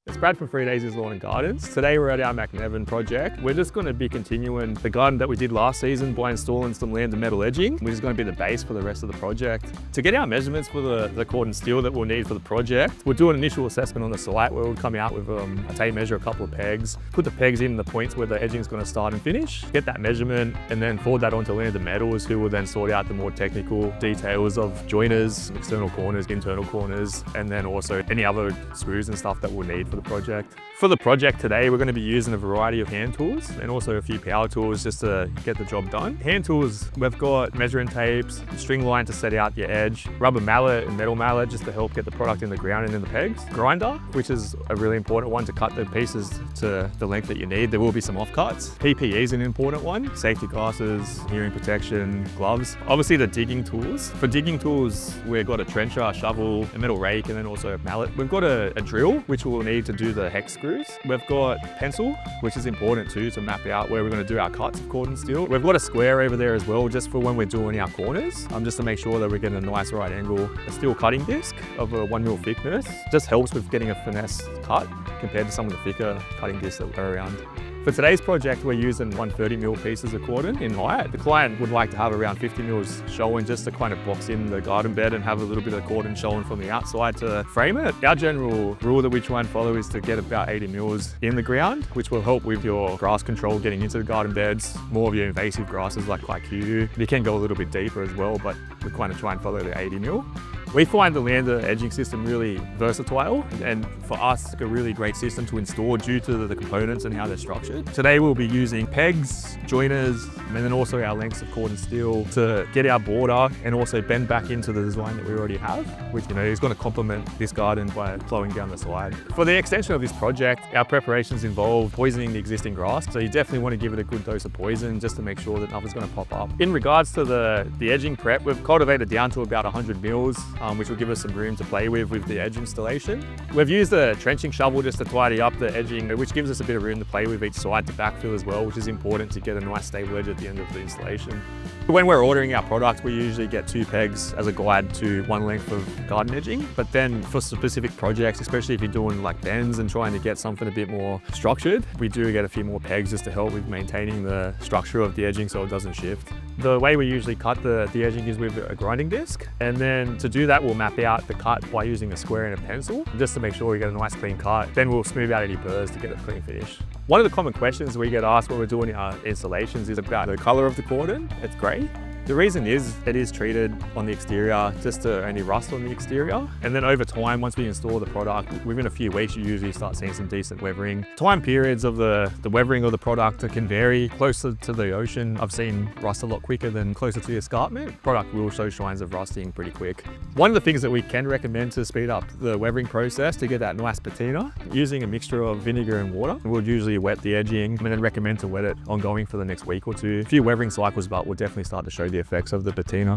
It's Brad from Daisies Lawn and Gardens. Today we're at our McNevin project. We're just going to be continuing the garden that we did last season by installing some land and metal edging, which is going to be the base for the rest of the project. To get our measurements for the Corten steel that we'll need for the project, we'll do an initial assessment on the site where we'll come out with a tape measure, a couple of pegs, put the pegs in the points where the edging is going to start and finish, get that measurement, and then forward that onto land and metals, who will then sort out the more technical details of joiners, external corners, internal corners, and then also any other screws and stuff that we'll need for the project. For the project today, we're going to be using a variety of hand tools and also a few power tools just to get the job done. Hand tools, we've got measuring tapes, string line to set out your edge, rubber mallet and metal mallet just to help get the product in the ground and in the pegs. Grinder, which is a really important one to cut the pieces to the length that you need. There will be some offcuts. PPE is an important one. Safety glasses, hearing protection, gloves. Obviously the digging tools. For digging tools, we've got a trencher, a shovel, a metal rake, and then also a mallet. We've got a drill, which we'll need to do the hex screws. We've got pencil, which is important too, to map out where we're going to do our cuts of Corten steel. We've got a square over there as well, just for when we're doing our corners, just to make sure that we're getting a nice right angle. A steel cutting disc of a 1mm thickness just helps with getting a finesse cut compared to some of the thicker cutting discs that are around. For today's project, we're using 130mm pieces of Corten in height. The client would like to have around 50mm showing just to kind of box in the garden bed and have a little bit of Corten showing from the outside to frame it. Our general rule that we try and follow is to get about 80mm in the ground, which will help with your grass control getting into the garden beds, more of your invasive grasses like quercus. You can go a little bit deeper as well, but we kind of try and follow the 80mm. We find the lander edging system really versatile, and for us, a really great system to install due to the components and how they're structured. Today we'll be using pegs, joiners, and then also our lengths of Corten steel to get our border and also bend back into the design that we already have, which is going to complement this garden by flowing down the side. For the extension of this project, our preparations involve poisoning the existing grass, so you definitely want to give it a good dose of poison just to make sure that nothing's going to pop up. In regards to the edging prep, we've cultivated down to about 100mm, which will give us some room to play with the edge installation. We've used a trenching shovel just to tidy up the edging, which gives us a bit of room to play with each side to backfill as well, which is important to get a nice stable edge at the end of the installation. When we're ordering our product, we usually get 2 pegs as a guide to 1 length of garden edging. But then for specific projects, especially if you're doing like bends and trying to get something a bit more structured, we do get a few more pegs just to help with maintaining the structure of the edging so it doesn't shift. The way we usually cut the edging is with a grinding disc. And then to do that, we'll map out the cut by using a square and a pencil, just to make sure we get a nice clean cut. Then we'll smooth out any burrs to get a clean finish. One of the common questions we get asked when we're doing our installations is about the color of the Corten. It's grey. The reason is it is treated on the exterior just to only rust on the exterior. And then over time, once we install the product, within a few weeks, you usually start seeing some decent weathering. Time periods of the weathering of the product can vary. Closer to the ocean, I've seen rust a lot quicker than closer to the escarpment. Product will show signs of rusting pretty quick. One of the things that we can recommend to speed up the weathering process to get that nice patina, using a mixture of vinegar and water. We'll usually wet the edging and then recommend to wet it ongoing for the next week or two. A few weathering cycles, but we'll definitely start to show the effects of the patina.